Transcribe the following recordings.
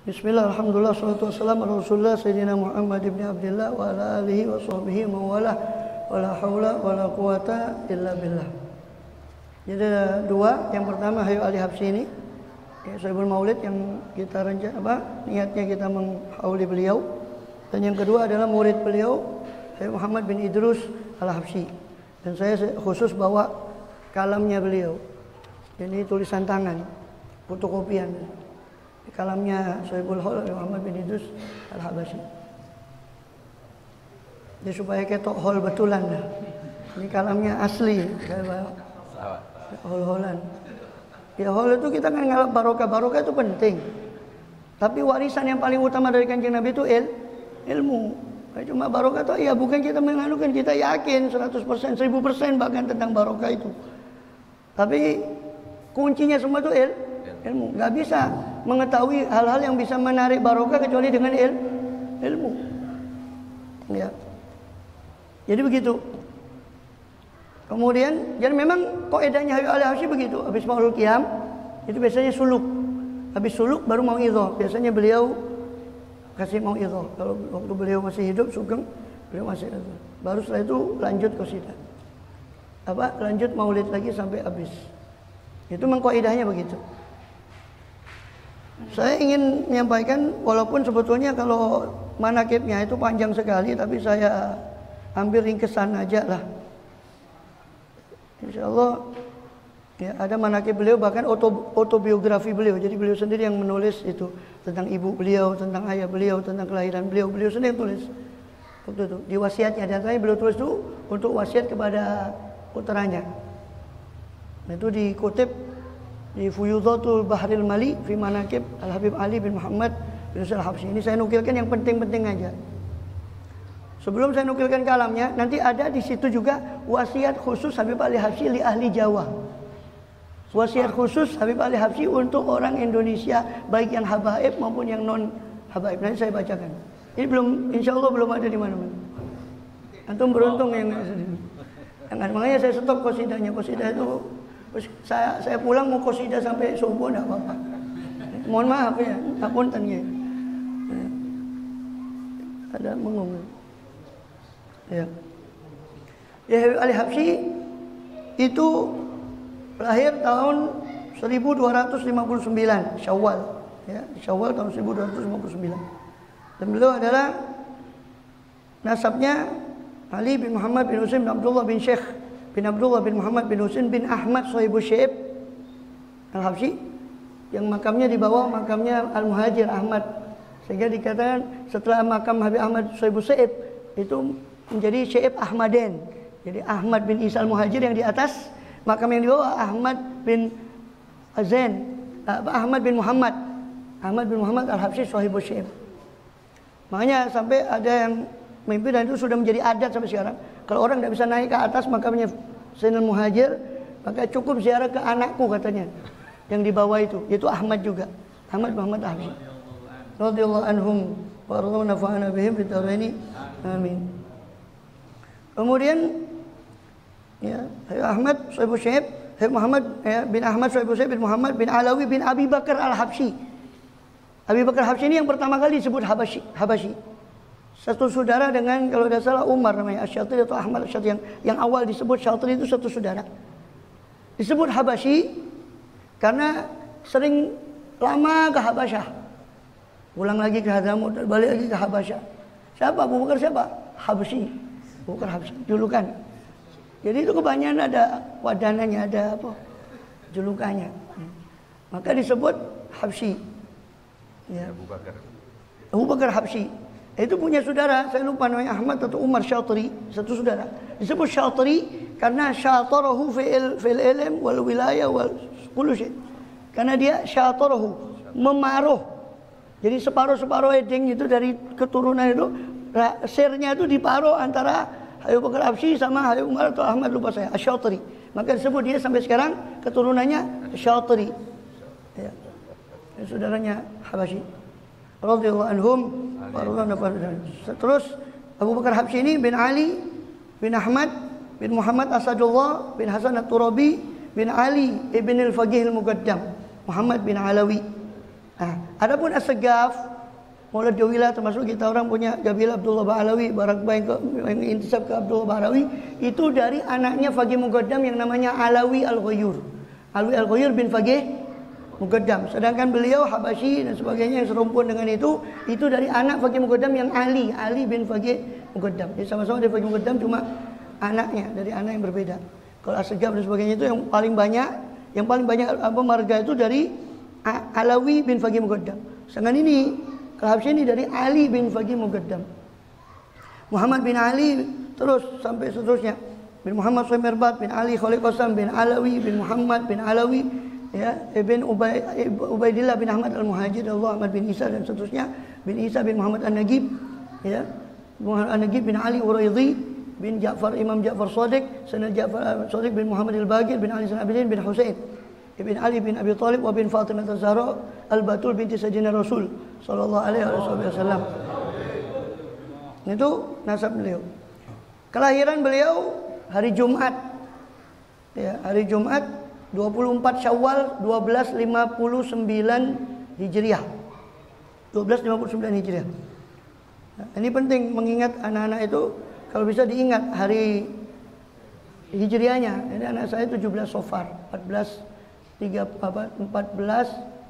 Bismillah, alhamdulillah, salatu wassalamu ala Rasulullah Sayyidina Muhammad ibn Abdillah wa ala alihi wa sahbihi mawalah wa la hawla wa la quwata illa billah. Jadi ada dua, yang pertama Hayu Ali Habsyi ini ya, Sohibul Maulid yang kita niatnya kita menghauli beliau, dan yang kedua adalah murid beliau Hayu Muhammad bin Idrus Al-Habsyi, dan saya khusus bawa kalamnya beliau, ini tulisan tangan, fotokopian kalamnya Sohibul Haul Muhammad bin Idrus Al-Habsyi. Jadi supaya ketok hol betulan dah. Ini kalamnya asli, saya bawa hol-holan. Ya hol itu kita kan ngalap barokah itu penting. Tapi warisan yang paling utama dari Kanjeng Nabi itu ilmu. Cuma barokah itu ya bukan kita menganukan, kita yakin 100%, 1000% bahkan tentang barokah itu. Tapi kuncinya semua itu ilmu. Nggak bisa mengetahui hal-hal yang bisa menarik barokah kecuali dengan ilmu. Ya. Jadi begitu. Kemudian, jadi memang kaidahnya Hayu Ali Habsyi begitu. Habis Maulul Qiyam itu biasanya suluk. Habis suluk baru mauidhah. Biasanya beliau kasih mauidhah. Kalau waktu beliau masih hidup, Sugeng, beliau masih itu. Baru setelah itu lanjut qasidah. Lanjut maulid lagi sampai habis. Itu memang kaidahnya begitu. Saya ingin menyampaikan, walaupun sebetulnya kalau manakibnya itu panjang sekali, tapi saya ambil ringkesan aja lah. Insya Allah ya, ada manakib beliau, bahkan autobiografi beliau. Jadi beliau sendiri yang menulis itu tentang ibu beliau, tentang ayah beliau, tentang kelahiran beliau. Beliau sendiri yang tulis waktu itu di wasiatnya. Dan saya beliau tulis itu untuk wasiat kepada putranya. Nah, itu dikutip di Fuyudhatul Bahril Mali fi Manaqib Al-Habib Ali bin Muhammad bin Al-Habsyi. Ini saya nukilkan yang penting-penting aja. Sebelum saya nukilkan kalamnya, nanti ada di situ juga wasiat khusus Habib Ali Habsyi li ahli Jawa. Wasiat khusus Habib Ali Habsyi untuk orang Indonesia, baik yang habaib maupun yang non habaib. Nanti saya bacakan. Ini belum, insya Allah belum ada di mana-mana. Antum beruntung yang makanya saya stop qasidahnya. Qasidah itu saya pulang mau qasidah sampai subuh enggak apa-apa. Mohon maaf ya, apunten ya. Ada mengumum. Ya. Ya, Habib Ali Habsyi itu lahir tahun 1259 Syawal, ya, Syawal tahun 1259. Dan beliau adalah nasabnya Ali bin Muhammad bin Husain bin Abdullah bin Syekh bin Abdullah bin Muhammad bin Husain bin Ahmad Sohibul Syaib Al-Habsyi, yang makamnya di bawah makamnya Al-Muhajir Ahmad, sehingga dikatakan setelah makam Habib Ahmad Sohibul Syaib itu menjadi Syaib Ahmaden. Jadi Ahmad bin Isa Al-Muhajir yang di atas, makam yang di bawah Ahmad bin Ahmad bin Muhammad Al-Habsyi Sohibul Syaib. Makanya sampai ada yang mimpi, dan itu sudah menjadi adat sampai sekarang. Kalau orang tidak bisa naik ke atas makamnya Sayyidina Muhajir, maka cukup ziarah ke anakku katanya, yang di bawah itu, yaitu Ahmad juga, Ahmad Muhammad Habsyi. Radhiyallahu anhum wa radhiyallahu nafa'ana bihim fid dharaini. Amin. Kemudian ya, Ahmad Sohibul Syaib, Muhammad bin Ahmad Sohibul Syaib bin Muhammad bin Alawi bin Abi Bakar Al-Habsyi. Abi Bakar Habsyi ini yang pertama kali disebut Habasyi. Satu saudara dengan, kalau tidak salah, Umar namanya, Asy-Syatiri atau Ahmad Asy-Syatiri, yang awal disebut Syatiri itu satu saudara. Disebut Habasyi karena sering lama ke Habasyah, pulang lagi ke Hadramut, balik lagi ke Habasyah. Siapa? Abu Bakar siapa? Habsyi. Abu Bakar Habsyi, julukan. Jadi itu kebanyakan ada wadananya, ada apa? Julukannya. Maka disebut Habsyi. Ya. Abu Bakar Habsyi. Itu punya saudara, saya lupa namanya Ahmad atau Umar Syatiri, satu saudara. Disebut Syatiri karena syatarahu fil ilm wal wilayah wal kullu syai. Karena dia syatarahu, memaruh. Jadi separuh-separuh edeng itu dari keturunan itu, sernya itu diparuh antara Habib Bakar Habsyi sama Habib Umar atau Ahmad, lupa saya, Asy-Syatiri. Maka disebut dia sampai sekarang keturunannya Syatiri. Ya. Saudaranya Habasyi. Radhiyallahu anhum wa radhiyallahu. Terus Abu Bakar Habsyi ini bin Ali bin Ahmad bin Muhammad Asadullah bin Hasan At-Turabi bin Ali ibn al-Faqih al-Muqaddam Muhammad bin Alawi Nah, adapun As-Segaf, Maulid Jawilah, termasuk kita orang punya Jabilah Abdullah Ba'alawi, Barakbah yang intisab ke Abdullah Ba'alawi, itu dari anaknya Faqih Muqaddam yang namanya Alawi Al-Ghayur. Alawi Al-Ghayur bin Faqih Muqaddam. Sedangkan beliau Habasyi dan sebagainya yang serumpun dengan itu dari anak Faqih Muqaddam yang Ali bin Faqih Muqaddam. Jadi sama-sama dari Faqih Muqaddam, cuma anaknya dari anak yang berbeda. Kalau As-Segaf dan sebagainya itu yang paling banyak marga itu dari Alawi bin Faqih Muqaddam. Sedangkan ini Al-Habsyi ini dari Ali bin Faqih Muqaddam. Muhammad bin Ali terus sampai seterusnya. Bin Muhammad Sumirbat bin Ali Khalid Qasam bin Alawi bin Muhammad bin Alawi, ya, bin Ubaidillah bin Ahmad Al-Muhajir, Allah Ahmad bin Isa dan seterusnya. Bin Isa bin Muhammad An-Nagib, ya. Muhammad An-Nagib bin Ali Uraidhi bin Ja'far Imam Ja'far Shadiq, Sayyidina Ja'far Shadiq bin Muhammad Al-Baqir bin Ali Abidin bin Husain Ibn Ali bin Abi Thalib wa bin Fatimah Az-Zahra Al-Batul binti Sayyidina Rasul sallallahu alaihi wasallam. Itu nasab beliau. Kelahiran beliau hari Jumat. Ya, hari Jumat 24 Syawal 1259 Hijriah. 1259 Hijriah. Nah, ini penting mengingat anak-anak itu, kalau bisa diingat hari Hijriahnya. Ini anak saya 17 Safar 14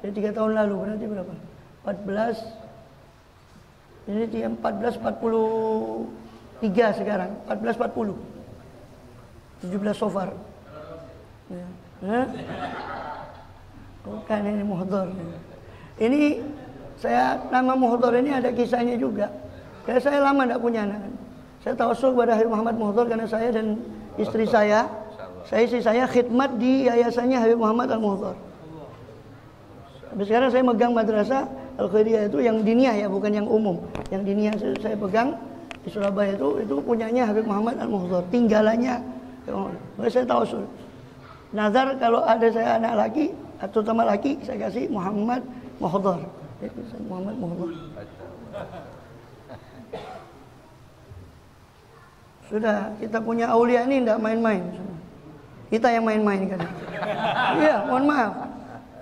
dari 3 tahun lalu, berarti berapa? 14 ini 1443 sekarang, 1440 17 Safar. Ya. Bukan ini muhdhar. Ini saya nama muhdhar ini ada kisahnya juga. Karena saya lama tidak punya anak. Saya tawassul kepada Habib Muhammad Muhdhar karena saya dan istri saya khidmat di yayasannya Habib Muhammad Al-Muhdhar. Tapi sekarang saya megang madrasah Al-Khairiyah itu yang diniyah, ya, bukan yang umum. Yang diniyah saya pegang di Surabaya itu punyanya Habib Muhammad Al-Muhdhar, tinggalannya. Maka saya tawassul. Nazar kalau ada saya anak laki atau terutama laki, saya kasih Muhammad Muhdhar. Muhammad Muhdhar. Sudah, kita punya aulia ini tidak main-main. Kita yang main-main kan. Iya, mohon maaf.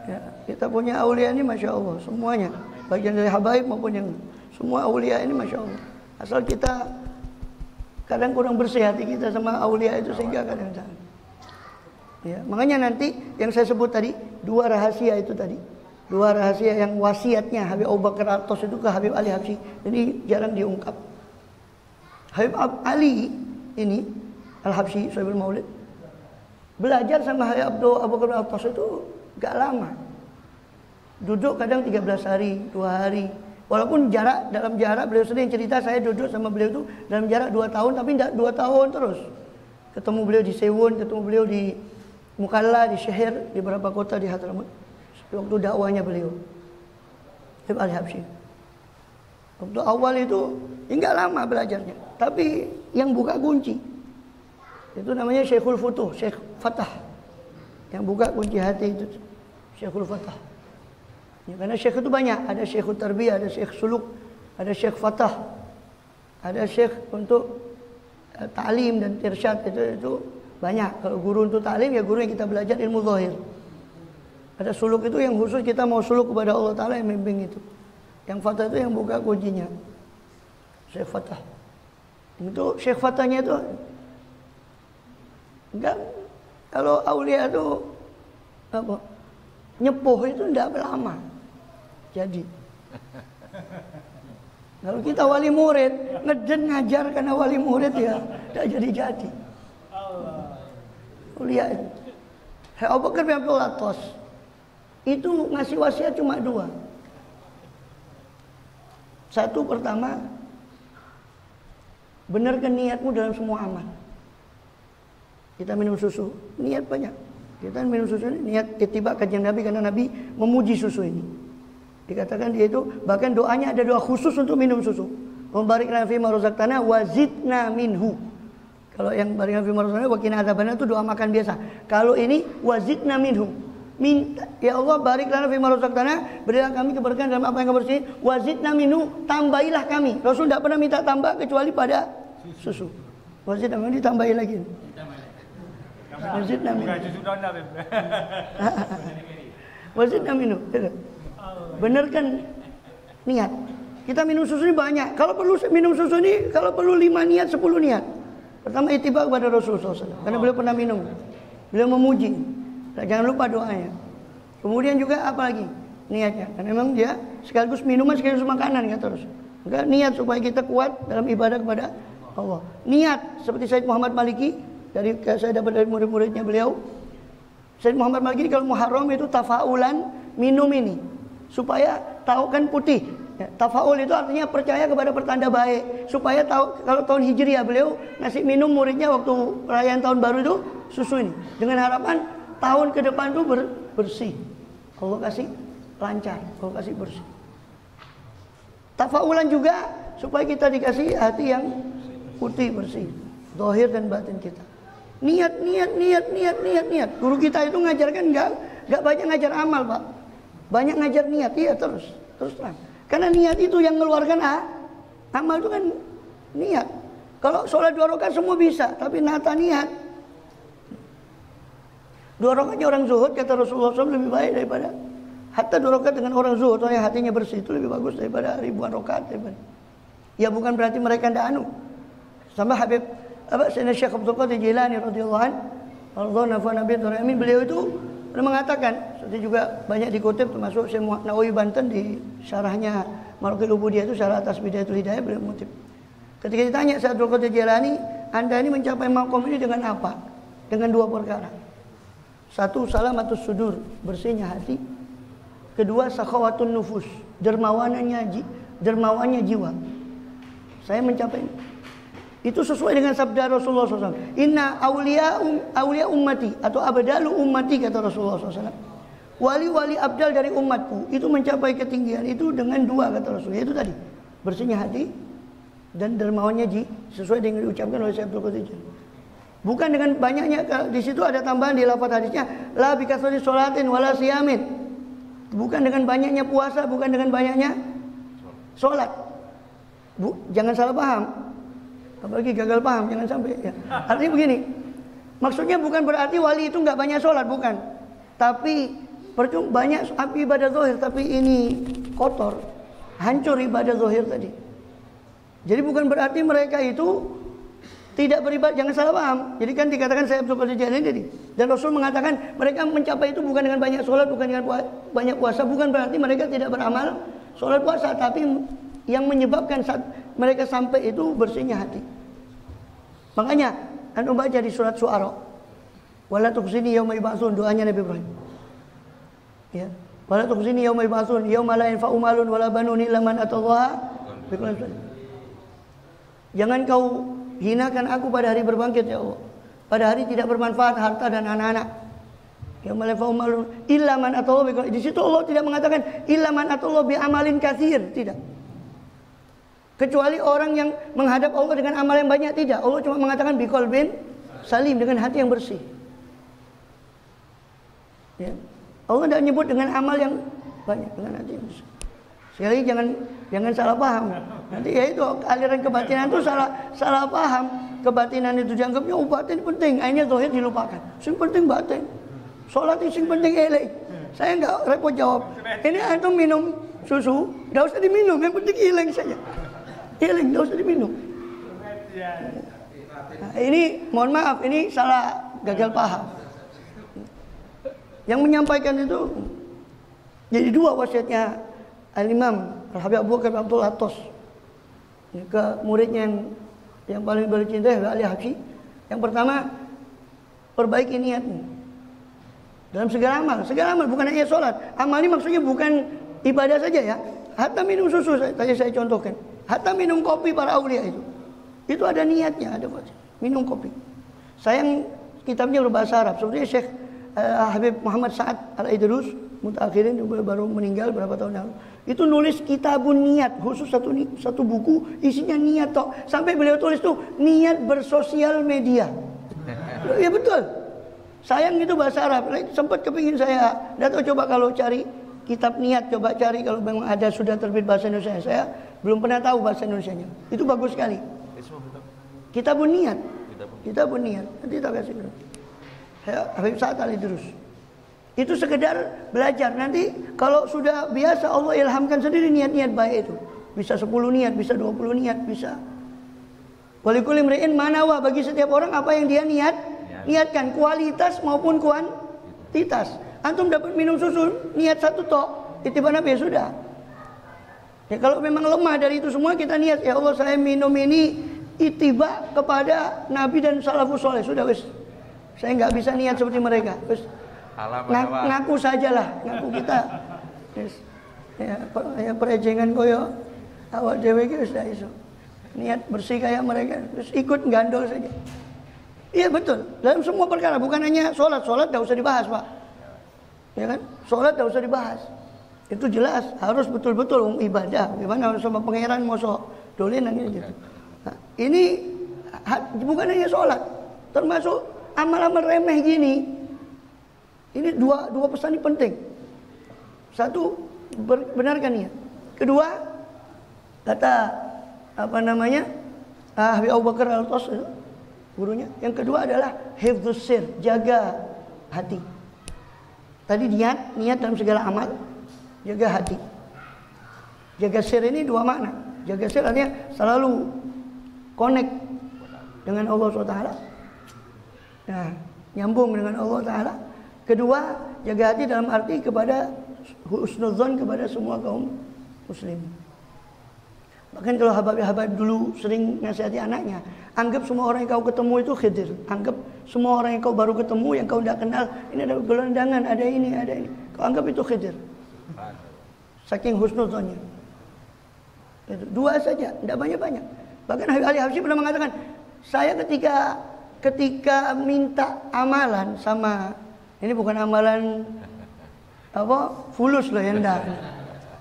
Ya, kita punya aulia ini Masya Allah, semuanya. Bagian dari habaib maupun yang semua aulia ini Masya Allah. Asal kita kadang kurang bersih hati kita sama aulia itu sehingga kadang-kadang. Ya, makanya nanti yang saya sebut tadi, dua rahasia itu tadi. Dua rahasia yang wasiatnya Habib Abu Bakar Al-Atos itu ke Habib Ali Habsyi. Jadi jarang diungkap. Habib Ali ini Al-Habsyi Sahibul Maulid belajar sama Habib Abu Bakar Al-Atos itu gak lama. Duduk kadang 13 hari, 2 hari. Walaupun dalam jarak beliau sendiri cerita, saya duduk sama beliau itu dalam jarak 2 tahun, tapi tidak 2 tahun terus. Ketemu beliau di Sewon, ketemu beliau di Mukalla, di Syahir, di beberapa kota di Hadramaut. Waktu dakwahnya beliau Habib Ali Habsyi. Waktu awal itu enggak lama belajarnya, tapi yang buka kunci itu namanya Syekhul Futuh, Syekh Fatah. Yang buka kunci hati itu Syekhul Fatah. Ya, karena syekh itu banyak, ada Syekhul Tarbiyah, ada Syekh Suluk, ada Syekh Fatah, ada Syekh untuk ta'lim dan irsyad, itu banyak. Kalau guru untuk ta'lim, ya guru yang kita belajar ilmu zahir. Ada suluk itu yang khusus kita mau suluk kepada Allah Ta'ala yang membimbing itu. Yang Fatah itu yang buka kuncinya, Syekh Fatah. Itu Syekh Fatahnya itu enggak, kalau aulia itu apa, nyepuh itu enggak lama jadi. Kalau kita wali murid ngeden ngajar karena wali murid, ya enggak jadi. Aulia itu Abu Bakar bin Abdul Atos itu ngasih wasiat cuma 2. Satu, pertama, benarkan niatmu dalam semua amal. Kita minum susu, niat banyak. Kita minum susu ini niat ittiba kajian Nabi, karena Nabi memuji susu ini. Dikatakan dia itu bahkan doanya ada doa khusus untuk minum susu. Barik lana fima razaqtana wa zidna minhu. Kalau yang barik lana fima razaqtana wa qina adzabannar itu doa makan biasa. Kalau ini wa zidna minhu. Minta, ya Allah barik lana fima razaqtana, berilah kami keberkahan dalam apa yang Kau beri. Wa zidna minhu, tambahilah kami. Rasul tidak pernah minta tambah kecuali pada susu. Wa zidna minhu, ditambahi lagi. Wa zidna minhu. Wa zidna minhu. Benerkan niat. Kita minum susu ini banyak. Kalau perlu minum susu ini, kalau perlu 5 niat, 10 niat. Pertama ittiba kepada Rasulullah SAW, karena beliau pernah minum. Beliau memuji. Nah, jangan lupa doanya. Kemudian juga apa lagi? Niatnya. Karena memang dia sekaligus minuman, sekaligus makanan kata Rasul. Maka niat supaya kita kuat dalam ibadah kepada Allah. Niat seperti Said Muhammad Maliki, dari saya dapat dari murid-muridnya beliau. Said Muhammad Maliki kalau Muharram itu tafaulan minum ini supaya tahu kan putih. Ya, tafaul itu artinya percaya kepada pertanda baik, supaya tahu kalau tahun Hijriah beliau ngasih minum muridnya waktu perayaan tahun baru itu susu ini dengan harapan tahun ke depan itu bersih. Allah kasih lancar, Allah kasih bersih. Tafaulan juga supaya kita dikasih hati yang putih bersih, zahir dan batin kita. Niat. Guru kita itu ngajarkan enggak banyak ngajar amal, Pak. Banyak ngajar niat, iya terus terang. Karena niat itu yang mengeluarkan amal itu kan niat. Kalau sholat 2 rakaat semua bisa, tapi nata niat. 2 rakaatnya orang zuhud kata Rasulullah SAW lebih baik daripada hatta 2 rakaat dengan orang zuhud yang hatinya bersih itu lebih bagus daripada ribuan rakaat. Ya bukan berarti mereka tidak anu. Sama Habib Sayyidina Syekh Abdul Qadir Jilani radhiyallahu anhu, beliau itu pernah mengatakan, seperti juga banyak dikutip termasuk Syekh Nawawi Banten di syarahnya Marqil Ubudiyah itu syarah atas Bidayatul Hidayah beliau mengutip. Ketika ditanya Syekh Abdul Qadir Jilani, Anda ini mencapai maqam ini dengan apa? Dengan 2 perkara. 1 salamatus sudur, bersihnya hati. Kedua sakhawatun nufus, dermawannya jiwa. Saya mencapai ini. Itu sesuai dengan sabda Rasulullah SAW. Inna awliya ummati atau abdalu ummati kata Rasulullah SAW. Wali-wali abdal dari umatku itu mencapai ketinggian itu dengan 2 kata Rasulullah. Itu tadi bersihnya hati dan dermawannya sesuai dengan diucapkan oleh Syekh Abdul Qadir. Bukan dengan banyaknya. Di situ ada tambahan di lafaz hadisnya la bikasrati sholatin wala siyamin. Bukan dengan banyaknya puasa, bukan dengan banyaknya sholat. Jangan salah paham. Apalagi gagal paham, jangan sampai ya. Artinya begini, maksudnya bukan berarti wali itu nggak banyak sholat, bukan. Tapi percuma banyak ibadah zahir, tapi ini kotor, hancur ibadah zahir tadi. Jadi bukan berarti mereka itu tidak beribadah, jangan salah paham. Jadi kan dikatakan saya Abdul Qadir Jailani tadi, dan Rasul mengatakan mereka mencapai itu bukan dengan banyak sholat, bukan dengan banyak puasa, bukan berarti mereka tidak beramal sholat puasa, tapi yang menyebabkan saat mereka sampai itu bersihnya hati. Makanya anda baca di surat Syu'ara, wala tukhzini yauma yub'atsun, doanya Nabi Ibrahim. Ya, wala tukhzini yauma yub'atsun, yauma la yanfa'u malun wala banun illa man atallaha biqalbin salim. Jangan kau hinakan aku pada hari berbangkit ya Allah. Pada hari tidak bermanfaat harta dan anak-anak. Yauma la yanfa'u malun illa man atallaha biqalbin. Di situ Allah tidak mengatakan illa man atallaha bi amalin katsir, tidak. Kecuali orang yang menghadap Allah dengan amal yang banyak, tidak. Allah cuma mengatakan biqalbin salim, dengan hati yang bersih. Ya. Allah tidak menyebut dengan amal yang banyak, dengan hati yang bersih. Sekali jangan salah paham. Nanti ya itu aliran kebatinan itu salah paham. Kebatinan itu dianggapnya batin penting, akhirnya zahir dilupakan. Sing penting batin. Salat sing penting elek. Saya enggak repot jawab. Ini antum minum susu, enggak usah diminum, yang penting hilang saja. Hilang, tidak usah diminum. Nah, ini mohon maaf, ini salah gagal paham. Yang menyampaikan itu jadi 2 wasiatnya Al-Imam Al-Habib Abu Bakar Abdul Atos ke muridnya yang paling beliau cintai Ali Habsyi. Yang pertama, perbaiki niatmu dalam segala amal, bukan hanya sholat. Amal ini maksudnya bukan ibadah saja ya. Hatta minum susu tadi saya contohkan. Hatta minum kopi para aulia itu ada niatnya, ada minum kopi. Sayang kitabnya berbahasa Arab. Seperti Syekh Habib Muhammad Sa'ad Al-Idrus mutakhirin baru meninggal berapa tahun lalu. Itu nulis kitabun niat, khusus satu buku isinya niat tok. Sampai beliau tulis tuh niat bersosial media. Ya betul. Sayang itu bahasa Arab. Sempat kepingin saya, datang coba kalau cari kitab niat, coba cari kalau memang ada sudah terbit bahasa Indonesia. Saya belum pernah tahu bahasa Indonesianya. Itu bagus sekali. Kitabun niat. Nanti kita kasih dulu. Habib Sa'ad Ali terus. Itu sekedar belajar. Nanti kalau sudah biasa Allah ilhamkan sendiri niat-niat baik itu. Bisa 10 niat, bisa 20 niat, bisa. Walikulli imri'in ma nawa, bagi setiap orang apa yang dia niatkan, kualitas maupun kuantitas. Antum dapat minum susu, niat 1 tok, itiba Nabi sudah. Ya, kalau memang lemah dari itu semua kita niat, ya Allah saya minum ini itiba kepada Nabi dan salafus soleh, sudah wis. Saya nggak bisa niat seperti mereka. Wis. Ngaku sajalah, ngaku kita. Yes. Ya perejengan koyo awak dhewe iki wis iso. Niat bersih kayak mereka, terus ikut gandol saja. Iya betul. Dalam semua perkara, bukan hanya sholat enggak usah dibahas, Pak. Ya kan? Sholat enggak usah dibahas. Itu jelas harus betul-betul ibadah. Gimana sama pangeran mosok dolenan gitu. Nah, ini bukan hanya sholat, termasuk amal-amal remeh gini. Ini dua pesan ini penting. Satu, benarkan niat. Kedua, kata Habib Abu Bakar Al-Tos gurunya. Yang kedua adalah hifdzus sir, jaga hati. Tadi niat dalam segala amal, jaga hati. Jaga sir ini 2 makna. Jaga sir artinya selalu connect dengan Allah SWT. Nah, nyambung dengan Allah Ta'ala. Kedua, jaga hati dalam arti kepada husnudzon kepada semua kaum muslim. Bahkan kalau habib-habib dulu sering nasihati anaknya, anggap semua orang yang kau ketemu itu khidir. Anggap semua orang yang kau baru ketemu, yang kau tidak kenal, ini ada gelandangan, ada ini. Kau anggap itu khidir. Saking husnudzonnya. Itu 2 saja, tidak banyak-banyak. Bahkan Habib Ali Habsyi pernah mengatakan, saya ketika minta amalan sama, ini bukan amalan fulus loh ya, enggak.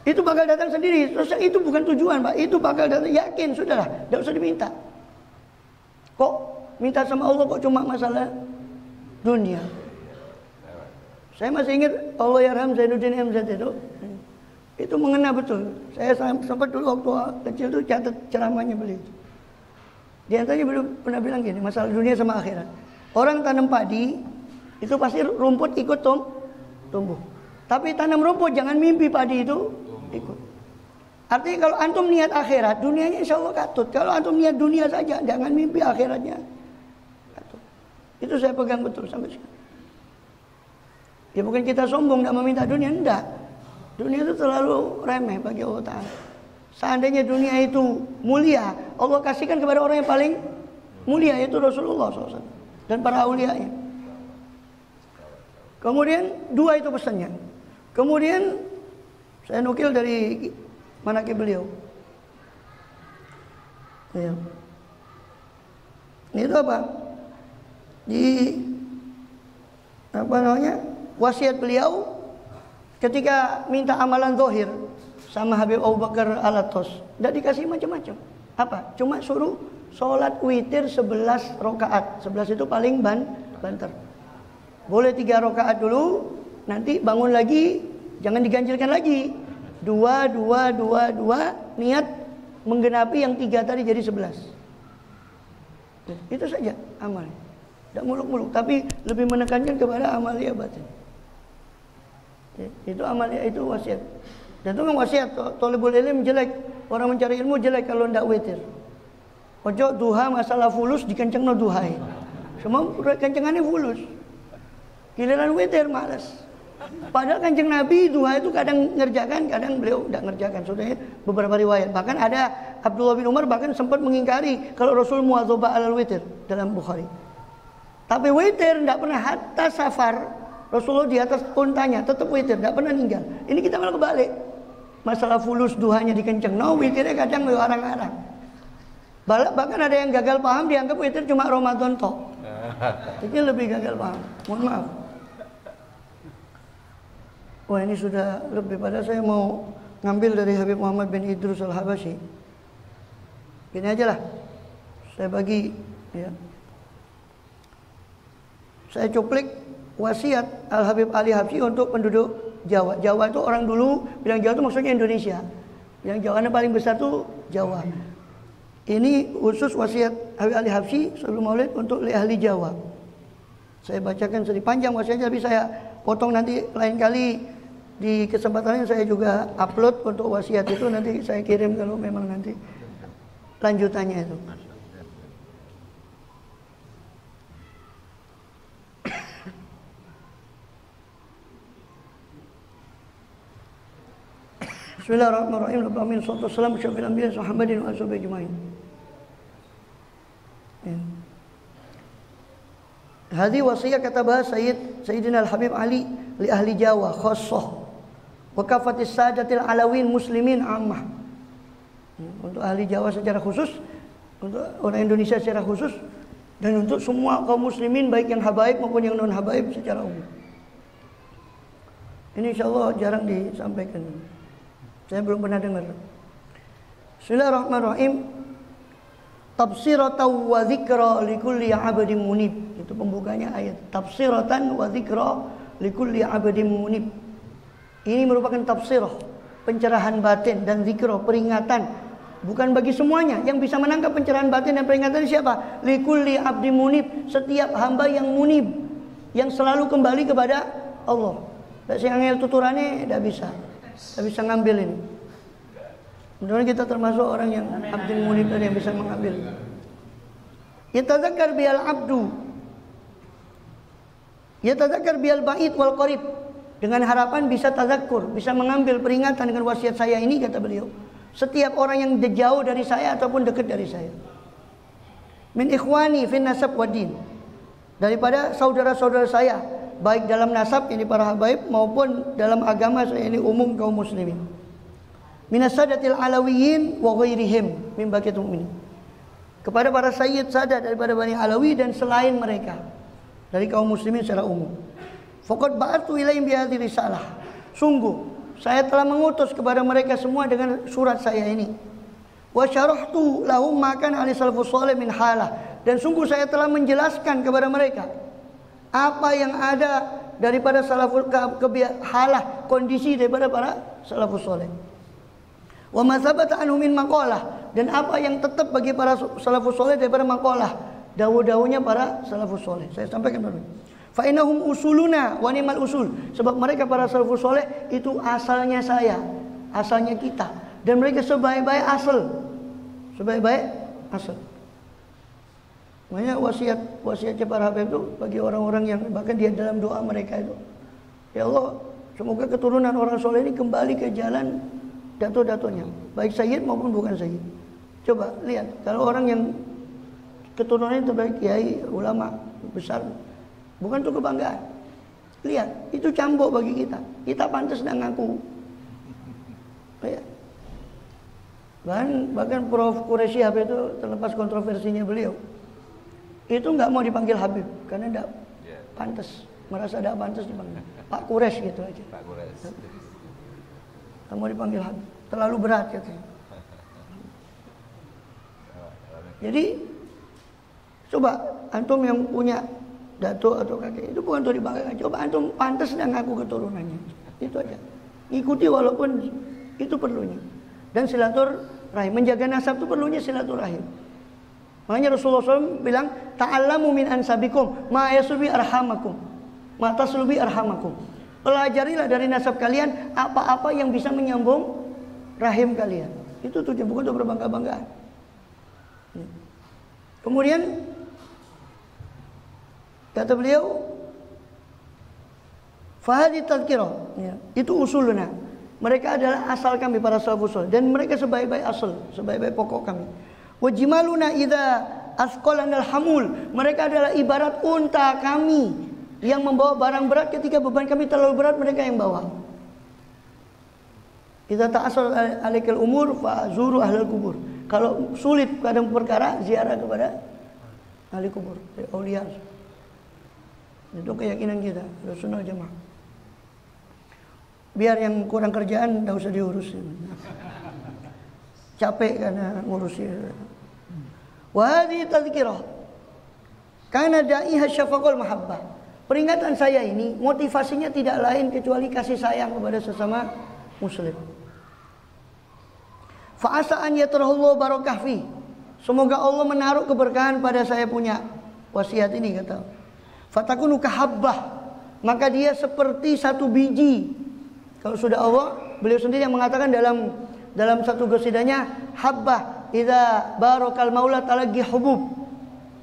Itu bakal datang sendiri. Terus itu bukan tujuan, Pak. Itu bakal datang, yakin sudahlah, enggak usah diminta. Kok minta sama Allah kok cuma masalah dunia? Saya masih ingat Allah yarham Zainuddin MZ itu mengena betul. Saya sempat dulu waktu kecil tuh catat ceramahnya beliau. Di antaranya beliau pernah bilang gini, masalah dunia sama akhirat. Orang tanam padi itu pasti rumput ikut tumbuh. Tapi tanam rumput jangan mimpi padi itu ikut. Artinya kalau antum niat akhirat, dunianya insya Allah katut. Kalau antum niat dunia saja, jangan mimpi akhiratnya katut. Itu saya pegang betul sampai sekarang. Ya bukan kita sombong tidak meminta dunia, enggak. Dunia itu terlalu remeh bagi Allah Ta'ala. Seandainya dunia itu mulia, Allah kasihkan kepada orang yang paling mulia, yaitu Rasulullah SAW dan para aulianya. Kemudian 2 itu pesannya. Kemudian saya nukil dari manaqib beliau. Ya. Ini itu apa? Wasiat beliau ketika minta amalan zahir sama Habib Abu Bakar Al-Tos, tidak dikasih macam-macam. Apa? Cuma suruh sholat witir 11 rakaat. 11 itu paling banter. Boleh 3 rakaat dulu, nanti bangun lagi, jangan diganjilkan lagi. 2 niat menggenapi yang 3 tadi jadi 11. Itu saja amalnya. Tidak muluk-muluk, tapi lebih menekankan kepada amalia batin. Itu amalia, itu wasiat. Dan itu memang wasiat. Thalibul ilm jelek, orang mencari ilmu jelek kalau tidak witir. Ojo duha masalah fulus dikencengno duhai. Semua kencengannya fulus. Giliran witir malas. Padahal Kanjeng Nabi duha itu kadang ngerjakan, kadang beliau tidak ngerjakan. Sudah beberapa riwayat. Bahkan ada Abdullah bin Umar bahkan sempat mengingkari kalau Rasul muadzaba alal witir dalam Bukhari. Tapi witir tidak pernah, hatta safar Rasulullah di atas untanya tetap witir, tidak pernah ninggal. Ini kita malah kebalik. Masalah fulus duhanya dikenceng, witirnya kadang arang-arang. Bahkan ada yang gagal paham, dianggap witir cuma Ramadan toh. Itu lebih gagal paham. Mohon maaf. Wah, ini sudah lebih, pada saya mau ngambil dari Habib Muhammad bin Idrus Al-Habasyi. Gini aja lah, saya bagi ya. Saya cuplik wasiat Al-Habib Ali Habsyi untuk penduduk Jawa. Jawa itu orang dulu bilang Jawa itu maksudnya Indonesia. Yang Jawanya paling besar itu Jawa. Ini khusus wasiat Habib Ali Habsyi sebelum Maulid untuk ahli Jawa. Saya bacakan sedikit panjang wasiatnya, tapi saya potong nanti lain kali di kesempatannya saya juga upload untuk wasiat itu, nanti saya kirim kalau memang nanti lanjutannya itu. Bismillahirrahmanirrahim. Rabbil salatu wassalamu ala asyrafil anbiya'i Muhammadin wa alihi ajmain. Hadhi wasiyah katabaha Sayyidina Al-Habib Ali li ahli Jawa khassah wa kafatis sadatil alawin muslimin ammah. Untuk ahli Jawa secara khusus, untuk orang Indonesia secara khusus, dan untuk semua kaum muslimin baik yang habaib maupun yang non habaib secara umum. Ini insyaallah jarang disampaikan. Saya belum pernah dengar. Bismillahirrahmanirrahim. Tafsiratan wa dzikra likulli 'abdin munib. Itu pembukanya ayat. Tafsiratan wa dzikra likulli 'abdin munib. Ini merupakan tafsirah, pencerahan batin, dan zikra, peringatan. Bukan bagi semuanya. Yang bisa menangkap pencerahan batin dan peringatan siapa? Likulli 'abdin munib. Setiap hamba yang munib, yang selalu kembali kepada Allah. Tak sing tuturannya tidak bisa. Tidak bisa ngambil ini. Mudah-mudahan kita termasuk orang yang abdul munib dan yang bisa mengambil. Yatadzakkar bihal abdu, yatadzakkar bihal ba'id wal qarib. Dengan harapan bisa tazakkur, bisa mengambil peringatan dengan wasiat saya ini, kata beliau. Setiap orang yang jauh dari saya ataupun dekat dari saya. Min ikhwani fin nasab wa din. Daripada saudara-saudara saya, baik dalam nasab ini para habaib maupun dalam agama saya ini umum kaum muslimin. Minas sadatil alawiyin wa ghairihim min baqiyatul mu'minin. Kepada para sayyid sadat daripada Bani Alawi dan selain mereka dari kaum muslimin secara umum. Faqad ba'athu ilaihim bi hadhihi risalah. Sungguh saya telah mengutus kepada mereka semua dengan surat saya ini. Wa syarahtu lahum ma kana ali salafus salih min halah. Dan sungguh saya telah menjelaskan kepada mereka apa yang ada daripada salaful halah, kondisi daripada para salafus salih. Wa ma thabata anhum min maqalah, dan apa yang tetap bagi para salafus saleh daripada maqalah, dawuh-dawuhnya para salafus saleh. Saya sampaikan dulu. Fa innahum usuluna wa ni'mal usul, sebab mereka para salafus saleh itu asalnya saya, asalnya kita, dan mereka sebaik-baik asal. Sebaik-baik asal. Makanya wasiatnya para habib itu bagi orang-orang yang bahkan dia dalam doa mereka itu, ya Allah, semoga keturunan orang soleh ini kembali ke jalan dato-datonya, baik sayyid maupun bukan sayyid. Coba lihat, kalau orang yang keturunannya terbaik kiai, ulama besar, bukan itu kebanggaan. Lihat, itu cambuk bagi kita. Kita pantas dan ngaku. Ya. Bahkan Prof. Quraisy Habib itu terlepas kontroversinya beliau, itu nggak mau dipanggil Habib karena tidak pantas, merasa tidak pantas dipanggil Pak Quraisy gitu aja. Pak Quraisy. Kamu dipanggil Habib, terlalu berat katanya. Jadi coba antum yang punya dato atau kakek itu bukan untuk dibanggakan. Coba antum pantas dan ngaku keturunannya. Itu aja. Ikuti walaupun itu perlunya. Dan silaturahim, menjaga nasab itu perlunya silaturahim. Makanya Rasulullah SAW bilang, ta'allamu min ansabikum ma yaslubi arhamakum, ma taslubi arhamakum. Pelajarilah dari nasab kalian apa-apa yang bisa menyambung rahim kalian. Itu tujuan, bukan untuk berbangga-banggaan. Kemudian kata beliau, fahadi tadzkirah, ya, itu usuluna. Mereka adalah asal kami para salafus saleh, dan mereka sebaik-baik asal, sebaik-baik pokok kami. Wajimaluna idza asqalanal hamul. Mereka adalah ibarat unta kami yang membawa barang berat. Ketika beban kami terlalu berat, mereka yang bawa. Idza ta'assal alaikal umur fa'zuru ahlal kubur. Kalau sulit kadang perkara, ziarah kepada ahli kubur, auliya. Itu keyakinan kita, Sunnah Jamaah. Biar yang kurang kerjaan enggak usah diurus. Capek karena ngurusin. Wa hadhihi tadzkirah kana da'iha syafaqul mahabbah. Peringatan saya ini motivasinya tidak lain kecuali kasih sayang kepada sesama muslim. Fa asa an yatrahullahu barakah fi. Semoga Allah menaruh keberkahan pada saya punya wasiat ini, kata. Fatakunu kahabbah maka dia seperti satu biji. Kalau sudah Allah, beliau sendiri yang mengatakan dalam satu qasidahnya, habbah idza barakal maula talaqi hubub.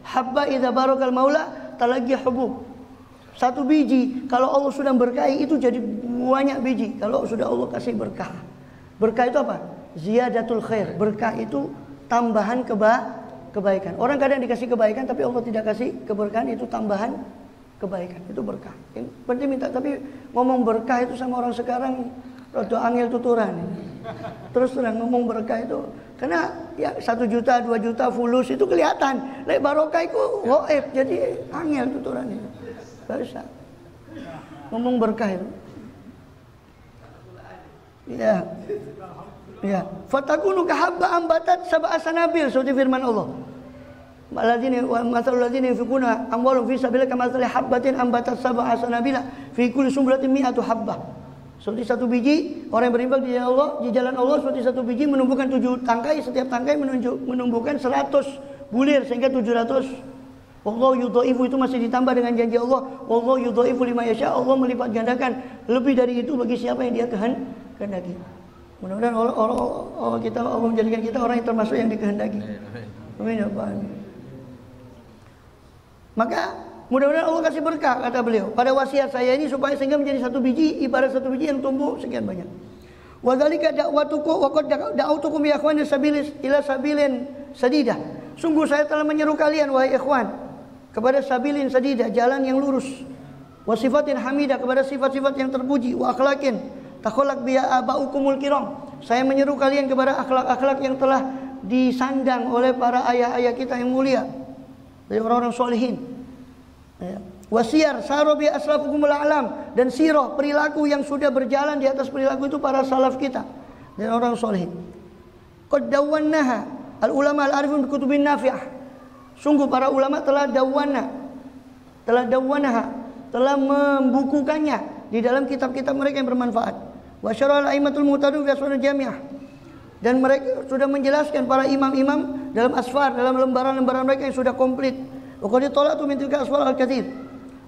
Habbah idza barakal maula talaqi hubub. Satu biji, kalau Allah sudah berkahi itu jadi banyak biji. Kalau sudah Allah kasih berkah. Berkah itu apa? Ziyadatul khair. Berkah itu tambahan kebaikan. Orang kadang dikasih kebaikan tapi Allah tidak kasih keberkahan, itu tambahan kebaikan. Itu berkah. Penting minta, tapi ngomong berkah itu sama orang sekarang rada angel tuturan. Terus terang ngomong berkah itu, karena ya 1 juta, 2 juta fulus itu kelihatan. Lek barokah itu goib, jadi angel tuturan itu. Gak bisa ngomong berkah itu. Ya. Ya. Fatakunu kahabba ambatat sab'a sanabil, seperti firman Allah. Alladzina wa masalul ladzina yunfiquna amwalahum fi sabilillah kamathali habbatin ambatat sab'a sanabila fi kulli sumlatin mi'atu habbah. Seperti satu biji, orang yang berinfak di jalan Allah seperti satu biji menumbuhkan 7 tangkai, setiap tangkai menumbuhkan 100 bulir sehingga 700. Wallahu yudhaifu, itu masih ditambah dengan janji Allah. Wallahu yudhaifu liman yasha, Allah melipat gandakan lebih dari itu bagi siapa yang dia kehendaki. Mudah-mudahan Allah menjadikan kita orang yang termasuk yang dikehendaki. Amin ya Pak. Maka mudah-mudahan Allah kasih berkah, kata beliau, pada wasiat saya ini supaya sehingga menjadi satu biji, ibarat satu biji yang tumbuh sekian banyak. Wa dzalika da'watukum wa qad da'awtukum ya ikhwan ila sabilin sadidah. Sungguh saya telah menyeru kalian wahai ikhwan kepada sabilin sadidah, jalan yang lurus. Wa sifatin hamidah, kepada sifat-sifat yang terpuji. Wa akhlaqin takhalaq biha abaukumul kiram. Saya menyeru kalian kepada akhlak-akhlak yang telah disandang oleh para ayah-ayah kita yang mulia, dari orang-orang solehin. Ya. Wasiyar sarobi aslafukumul a'lam, dan sirah, perilaku yang sudah berjalan di atas perilaku itu para salaf kita dan orang solehin. Qad dawwannaha al ulama al arifun bi kutubin nafi'ah. Sungguh para ulama telah membukukannya di dalam kitab-kitab mereka yang bermanfaat. Wa syara'al a'immatul mu'tadun fi asfar jami'ah, dan mereka sudah menjelaskan para imam-imam dalam asfar, dalam lembaran-lembaran mereka yang sudah komplit. Wa qad tala'tu min tilka asfar al-katsir,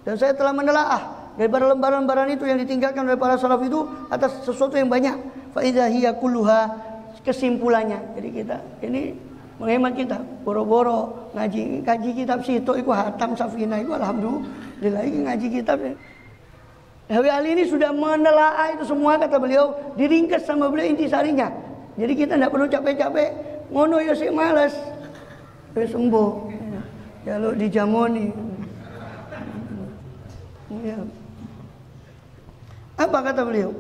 dan saya telah menelaah daripada lembaran-lembaran itu yang ditinggalkan oleh para salaf itu atas sesuatu yang banyak. Fa idza hiya kulluha, kesimpulannya. Jadi kita ini menghemat kita, boro-boro ngaji kitab situ iku hatam safina iku alhamdulillah iki ngaji kitab. Habib Ali ini sudah menelaah itu semua, kata beliau, diringkas sama beliau intisarinya. Jadi kita tidak perlu capek-capek ngono ya sik males. Wis sembuh. Ya lo dijamoni. Ya. Apa kata beliau?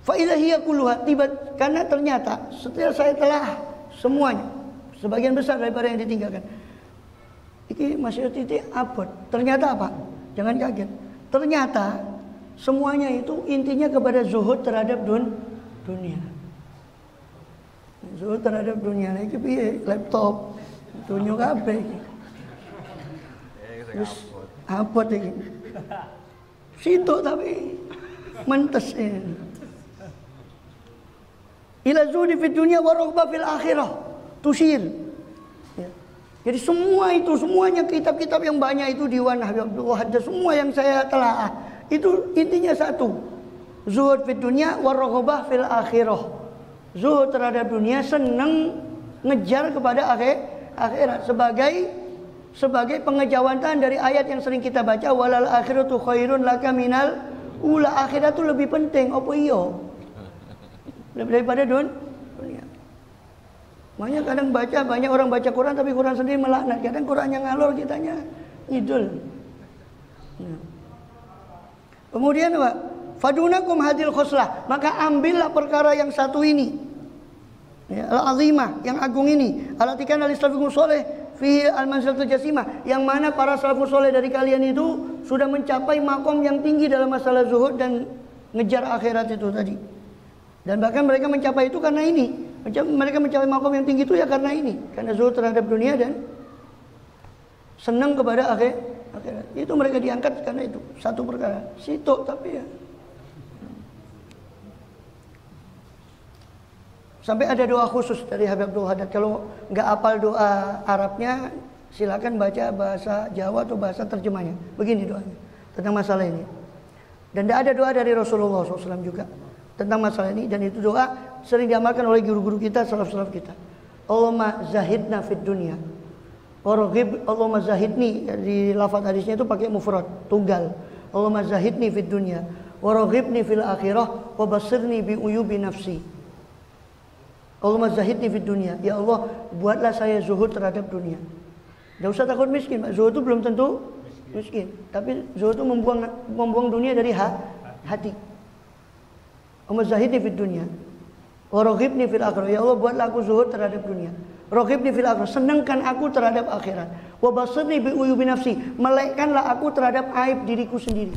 Fa idza hiya kulluha, karena ternyata setelah saya telah semuanya, sebagian besar daripada yang ditinggalkan. Iki masih titik abot. Ternyata apa? Jangan kaget. Ternyata semuanya itu intinya kepada zuhud terhadap dunia. Zuhud terhadap dunia. Iki piye? Laptop, dunia kabeh iki. Wis abot iki. Situ tapi mentes ini. Ila zuhdi fid dunya wa raghbah fil akhirah. Tusyir. Ya. Jadi semuanya kitab-kitab yang banyak itu Diwan Habib Abdul Wahid, semua yang saya telaah itu intinya satu. Zuhud fid dunya wa raghbah fil akhirah. Zuhud terhadap dunia, senang ngejar kepada akhirat sebagai pengejawantan dari ayat yang sering kita baca, walal akhiratu khairun laka minal ula. Akhirat itu lebih penting apa iya daripada dunia. Makanya kadang banyak orang baca Quran tapi Quran sendiri melaknat. Kadang Qurannya ngalor, kitanya ngidul. Kemudian apa? Fadunakum hadil khoslah, maka ambillah perkara yang satu ini, ya, al-azimah, yang agung ini, alatikan al-islafikum soleh fi al-manzilatul jasimah, yang mana para salafus soleh dari kalian itu sudah mencapai makom yang tinggi dalam masalah zuhud dan ngejar akhirat itu tadi. Dan bahkan mereka mencapai itu karena ini. Mereka mencapai makom yang tinggi itu ya karena ini, karena zuhud terhadap dunia dan senang kepada akhirat. Itu mereka diangkat karena itu satu perkara. Situ tapi ya. Sampai ada doa khusus dari Habib Abdul Wahid. Kalau nggak hafal doa Arabnya, silakan baca bahasa Jawa atau bahasa terjemahnya. Begini doanya. tentang masalah ini. Dan tidak ada doa dari Rasulullah SAW juga tentang masalah ini. Dan itu doa sering diamalkan oleh guru-guru kita, salaf-salaf kita. Allahumma zahidna fid dunya waraghib. Allahumma zahidni, di lafaz hadisnya itu pakai mufrad, tunggal. Allahumma zahidni fid dunya waraghibni fil akhirah wa basirni bi uyubi nafsi. Allahumma zahidni fid dunya, ya Allah buatlah saya zuhud terhadap dunia. Tidak usah takut miskin, Pak. Zuhud itu belum tentu miskin, tapi zuhud itu membuang dunia dari hati. Allahumma zahidni fid dunya wa raghibni fil akhirah, ya Allah buatlah aku zuhud terhadap dunia. Raghibni fil akhirah, senangkan aku terhadap akhirat. Wa basirni bi uyubi nafsi, melekkanlah aku terhadap aib diriku sendiri,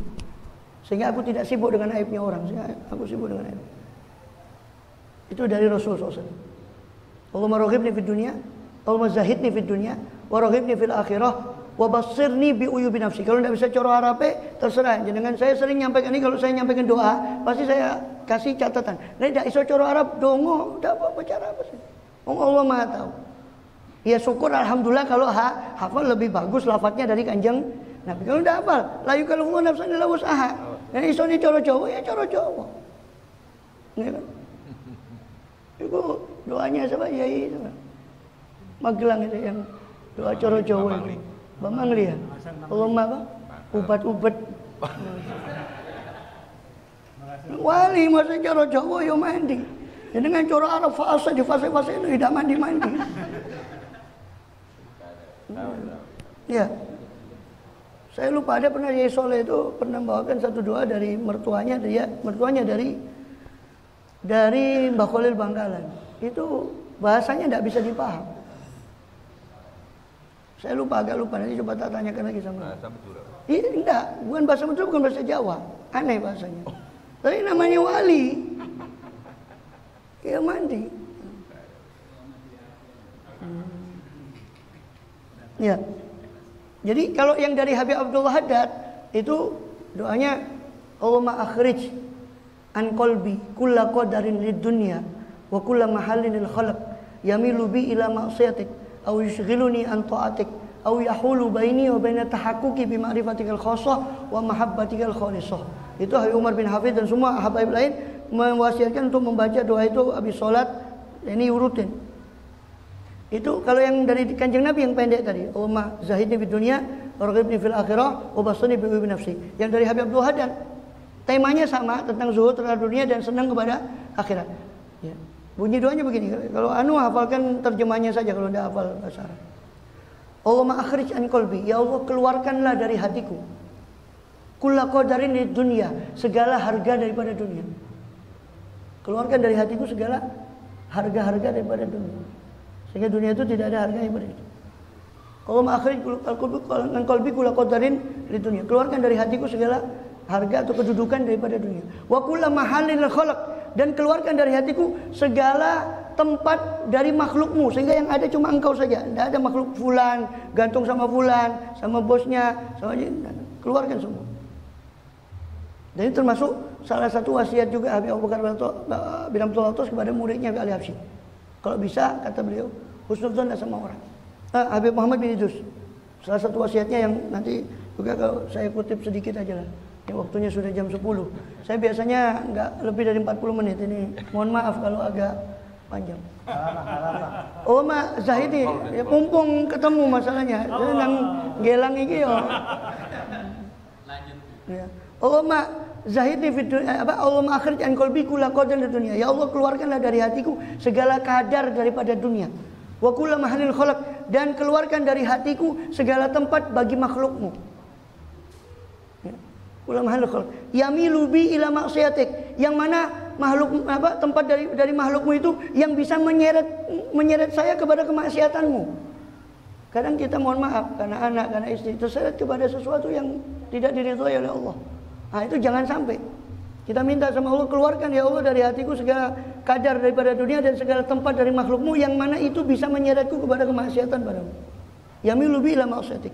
sehingga aku tidak sibuk dengan aibnya orang, sehingga aku sibuk dengan aib. Itu dari Rasulullah SAW. Allahumma raghibni fid dunya, Allahumma zahidni fid dunya wa raghibni fil akhirah wa basirni bi uyubi nafsi. Kalau tidak bisa coro harape, terserah. Jangan saya sering nyampaikan ini, kalau saya nyampaikan doa, pasti saya kasih catatan. Nek tidak iso coro Arab, dongo, tidak apa cara apa sih? Allah Maha tahu. Ya syukur alhamdulillah kalau hafal lebih bagus lafadznya dari Kanjeng Nabi. Kalau tidak hafal, la yukallifu nafsan illa wus'aha. Nek iso ni coro Jawa, ya coro Jawa. Ya kan? Itu doanya siapa? Yai itu. Magelang itu yang doa coro Jawa itu. Bambang lihat. Allahumma apa? Ubat-ubat. Wali masa coro Jawa yo mandi. Ya dengan coro Arab fase di fase-fase itu tidak mandi-mandi. Ya. Saya lupa, ada pernah Yai Soleh itu pernah bawakan satu doa dari mertuanya dari Mbah Khalil Bangkalan. Itu bahasanya tidak bisa dipaham. Saya lupa, agak lupa, nanti coba tak tanyakan lagi sama. Bahasa Madura. Iya, enggak, bukan bahasa Madura, bukan bahasa Jawa. Aneh bahasanya. Tapi namanya wali. Ya mandi. Ya. Jadi kalau yang dari Habib Abdullah Haddad itu doanya Allahumma akhrij an qalbi kulla qadarin lid dunya wa kulla mahallin lil khalq yamilu bi ila ma'siyatik aw yushghiluni an ta'atik aw yahulu baini wa baina tahaqquqi bi ma'rifatikal khassah wa mahabbatikal khalisah. Itu Habib Umar bin Hafidz dan semua habaib lain mewasiatkan untuk membaca doa itu habis salat. Ini urutin. Itu kalau yang dari Kanjeng Nabi yang pendek tadi, Allahumma zahidni fid dunya wa raghibni fil akhirah wa basirni bi uyubi nafsi. Yang dari Habib Abdul Haddad temanya sama, tentang zuhud terhadap dunia dan senang kepada akhirat. Ya. Bunyi doanya begini. Kalau hafalkan terjemahnya saja kalau tidak hafal bahasa Arab. Allahumma akhrij an qalbi, ya Allah keluarkanlah dari hatiku kulla qadarin lid dunya, segala harga daripada dunia. Keluarkan dari hatiku segala harga-harga daripada dunia. Sehingga dunia itu tidak ada harganya pada itu. Allahumma akhrij an qalbi kulla qadarin lid dunya. Keluarkan dari hatiku segala harga atau kedudukan daripada dunia. Wa kulla mahallin lil khalq, dan keluarkan dari hatiku segala tempat dari makhlukmu, sehingga yang ada cuma engkau saja. Tidak ada makhluk fulan, gantung sama fulan, sama bosnya, sama keluarkan semua. Dan ini termasuk salah satu wasiat juga Habib Abu Bakar bin Abdul Atas kepada muridnya Habib Ali Habsyi. Kalau bisa, kata beliau, husnudzon sama orang. Habib Muhammad bin Idrus, salah satu wasiatnya yang nanti juga kalau saya kutip sedikit aja lah. Yang waktunya sudah jam 10. Saya biasanya enggak lebih dari 40 menit ini. Mohon maaf kalau agak panjang. Oh mak Zahidi, ya mumpung ketemu masalahnya. Jadi nang gelang iki yo. Lanjut. Ya. Oh mak Zahidi Allahumma akhrij an qalbi kulla qadarin dunya. Ya Allah keluarkanlah dari hatiku segala kadar daripada dunia. Wa kulla mahallil khalq, dan keluarkan dari hatiku segala tempat bagi makhlukmu. Kulla mahallil khalq yamilu bi ila maksiatik, yang mana makhluk tempat dari makhlukmu itu yang bisa menyeret saya kepada kemaksiatanmu. Kadang kita mohon maaf karena anak, karena istri terseret kepada sesuatu yang tidak diridhoi oleh Allah. Nah itu jangan sampai. Kita minta sama Allah, keluarkan ya Allah dari hatiku segala kadar daripada dunia dan segala tempat dari makhlukmu yang mana itu bisa menyeretku kepada kemaksiatan padamu. Yamilu bi ila maksiatik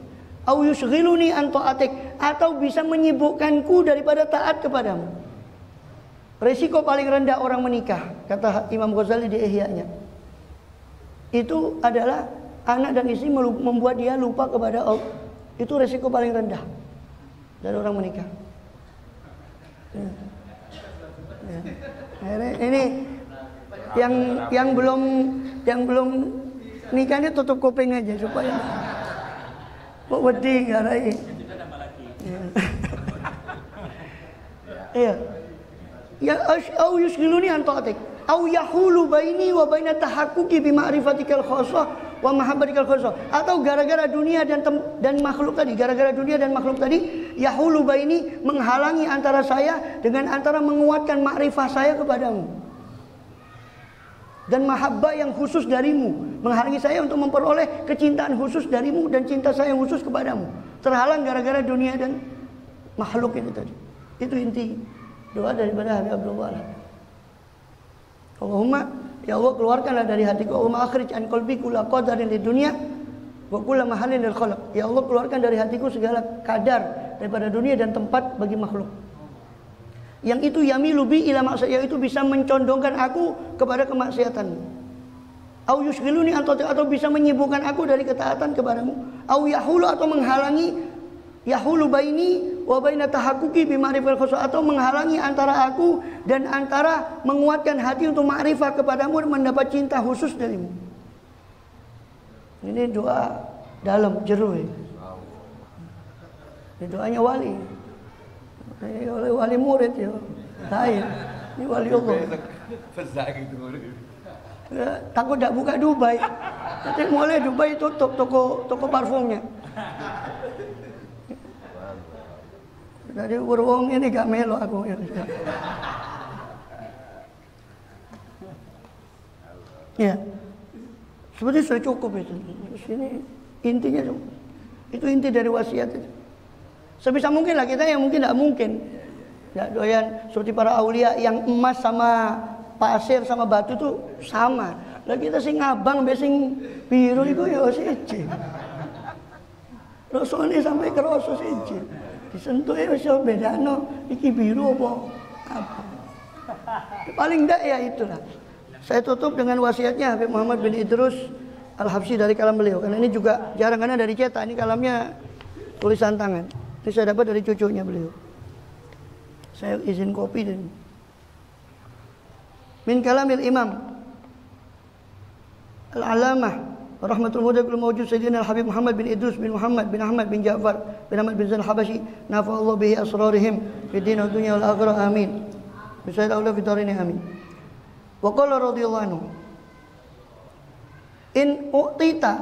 au yushghiluni an ta'atik, atau bisa menyibukkanku daripada taat kepadamu. Resiko paling rendah orang menikah, kata Imam Ghazali di Ihya-nya, itu adalah anak dan istri membuat dia lupa kepada Allah. Itu resiko paling rendah. dari orang menikah. Ini yang belum nikah ini tutup kuping aja supaya mau wedi ngarai. Iya. Ya au yushghiluni an ta'atik au yahulu baini wa baina tahaqquqi bi ma'rifatikal khassah wa mahabbatikal khassah, atau gara-gara dunia dan makhluk tadi, gara-gara dunia dan makhluk tadi, yahulu baini, menghalangi antara saya dengan antara menguatkan makrifah saya kepadamu, dan mahabbah yang khusus darimu, menghalangi saya untuk memperoleh kecintaan khusus darimu dan cinta saya yang khusus kepadamu, terhalang gara-gara dunia dan makhluk itu tadi. Itu inti doa daripada Habib Abdullah. Allahumma, ya Allah, keluarkanlah dari hatiku, Allahumma akhrij an qalbi kulla qadarin lid dunya wa kulla mahallin lil khalq. Ya Allah, keluarkan dari hatiku segala kadar daripada dunia dan tempat bagi makhluk. Yang itu yamilu bi ila maksiyah, itu bisa mencondongkan aku kepada kemaksiatanmu. Au yushghiluni an ta'atik, atau bisa menyibukkan aku dari ketaatan kepadamu. Au yahulu, atau menghalangi, yahulu baini wa baina tahaqquqi bi ma'rifatil khassah, atau menghalangi antara aku dan antara menguatkan hati untuk ma'rifah kepadamu dan mendapat cinta khusus darimu. Ini doa dalam jeru ya. Ini doanya wali. Ini oleh wali murid ya. Lain. Ini wali Allah. Ya, takut tak buka Dubai. Nanti mulai Dubai tutup toko parfumnya. Jadi urung ini gak melo aku. Ya. Seperti sudah cukup itu. Sini intinya itu inti dari wasiat itu. Sebisa mungkin lah kita yang mungkin tidak mungkin. Ya, doyan seperti para aulia yang emas sama pasir sama batu tuh sama. Lah kita sing ngabang besing biru itu ya siji. Rasane sampai kerasa siji. Disentuh ya wis bedano iki biru apa. Paling enggak ya itulah. Saya tutup dengan wasiatnya Habib Muhammad bin Idrus Al-Habsyi dari kalam beliau, karena ini juga jarang karena dari cetak, ini kalamnya tulisan tangan. Ini saya dapat dari cucunya beliau. Saya izin kopi dan min kalamil imam Al-Alamah Rahmatul Mudakil Mawjud Sayyidina Al-Habib Muhammad bin Idrus bin Muhammad bin Ahmad bin Ja'far bin Ahmad bin Zain Al-Habashi, nafa'allahu bihi asrarihim fid din wad dunya wal akhirah, amin. Bisaid Allah fi darini, amin. Wa qala radhiyallahu anhu, in u'tita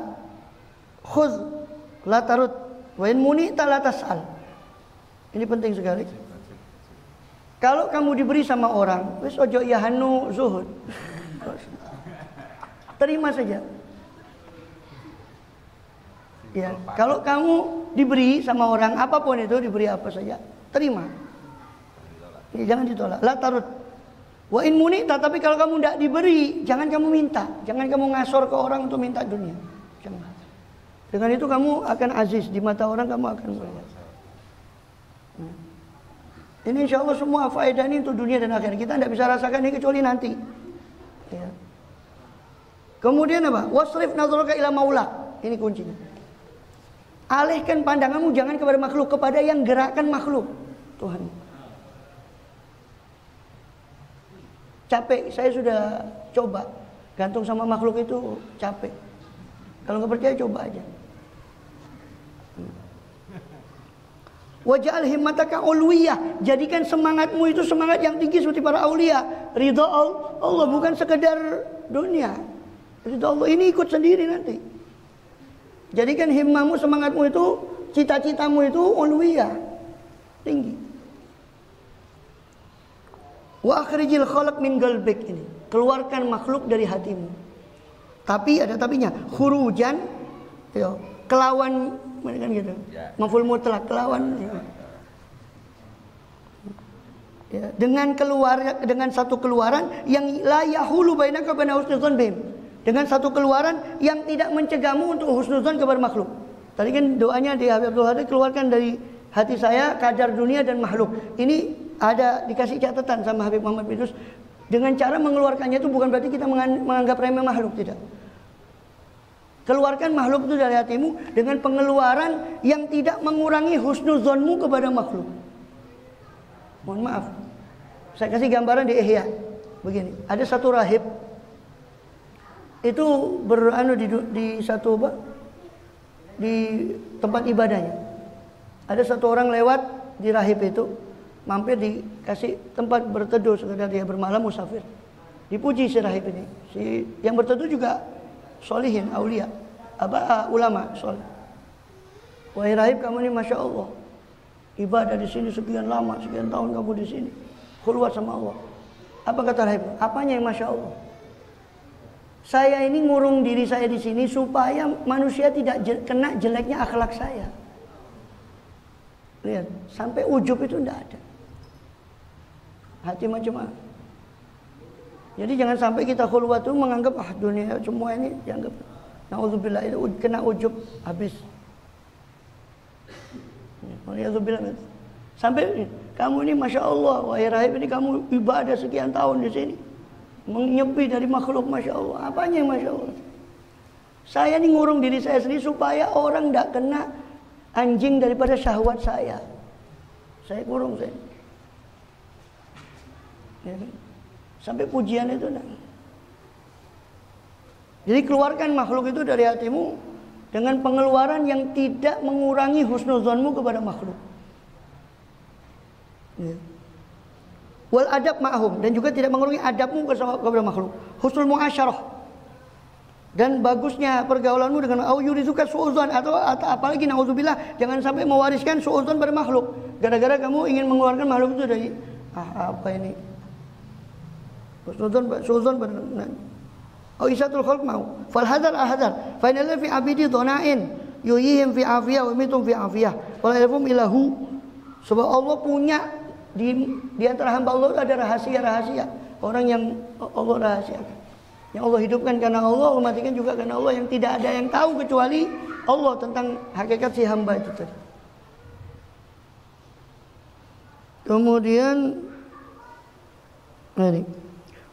khudh la tarud wa in munita la tas'al. Ini penting sekali. Kalau kamu diberi sama orang, wis ojo yahanu zuhud. Terima saja. Ya, kalau kamu diberi sama orang apapun itu, diberi apa saja, terima. Ya, jangan ditolak. La tarud. Wa in munita, tapi kalau kamu tidak diberi, jangan kamu minta. Jangan kamu ngasor ke orang untuk minta dunia. Jangan. Dengan itu kamu akan aziz di mata orang, kamu akan mulia. Ini insya Allah semua faedah ini untuk dunia dan akhirat. Kita tidak bisa rasakan ini kecuali nanti. Ya. Kemudian apa? Wasrif nazaraka ila maulak. Ini kuncinya. Alihkan pandanganmu jangan kepada makhluk, kepada yang gerakkan makhluk, Tuhan. Capek, saya sudah coba gantung sama makhluk itu capek. Kalau nggak percaya coba aja. Waj'al himmataka ulwiyah, jadikan semangatmu itu semangat yang tinggi seperti para aulia. Ridha Allah, bukan sekedar dunia. Ridha Allah ini ikut sendiri nanti. Jadikan himmahmu, semangatmu itu, cita-citamu itu ulwiyah, tinggi. Wa akhrijil khalq min qalbik, ini keluarkan makhluk dari hatimu. Tapi ada tapinya, khurujan ya, kelawan kan gitu. Maf'ul mutlak, kelawan ya, dengan satu keluaran yang la yahulu bainaka baina husnudzon bihim, dengan satu keluaran yang tidak mencegahmu untuk husnudzon kepada makhluk. Tadi kan doanya di Habib Abdul Hadi, keluarkan dari hati saya kadar dunia dan makhluk. Ini ada dikasih catatan sama Habib Muhammad bin Idrus. Dengan cara mengeluarkannya itu bukan berarti kita menganggap remeh makhluk, tidak. Keluarkan makhluk itu dari hatimu dengan pengeluaran yang tidak mengurangi husnuzonmu kepada makhluk. Mohon maaf, saya kasih gambaran di Ihya. Begini, ada satu rahib itu di satu di tempat ibadahnya. Ada satu orang lewat di rahib itu, mampir dikasih tempat berteduh sekedar dia bermalam musafir. Dipuji si rahib ini. Si yang berteduh juga solihin, aulia, ulama soleh. Wahai rahib, kamu ini masya Allah, ibadah di sini sekian lama, sekian tahun kamu di sini, khulwat sama Allah. Apa kata rahib? Apanya yang masya Allah? Saya ini ngurung diri saya di sini supaya manusia tidak kena jeleknya akhlak saya. Lihat, sampai ujub itu tidak ada. Hati macam-macam. Jadi jangan sampai kita khulwat itu menganggap dunia semua ini dianggap naudzubillah itu kena ujub habis. Naudzubillah. Sampai kamu ini masya Allah, wahai rahib ini kamu ibadah sekian tahun di sini, menyepi dari makhluk masya Allah. Apanya yang masya Allah? Saya ini ngurung diri saya sendiri supaya orang tidak kena anjing daripada syahwat saya. Saya kurung saya. Ya kan? Sampai pujian itu nah. Jadi keluarkan makhluk itu dari hatimu dengan pengeluaran yang tidak mengurangi husnuzonmu kepada makhluk. Ya. Wal adab ma'hum, dan juga tidak mengurangi adabmu kepada makhluk. Husnul muasyarah, dan bagusnya pergaulanmu dengan yurizuka suudzon, atau apalagi naudzubillah jangan sampai mewariskan suudzon pada makhluk. Gara-gara kamu ingin mengeluarkan makhluk itu dari apa ini? Suudzon pada isatul khalq mau. Fal hadar ahadar. Fa inna fi abidi dhanain yuhihim fi afiyah wa mitum fi afiyah. Wal ilmu ilahu. Sebab Allah punya di antara hamba Allah ada rahasia-rahasia. Orang yang Allah rahasiakan, yang Allah hidupkan karena Allah matikan juga karena Allah, yang tidak ada yang tahu kecuali Allah tentang hakikat si hamba itu tadi. Kemudian ini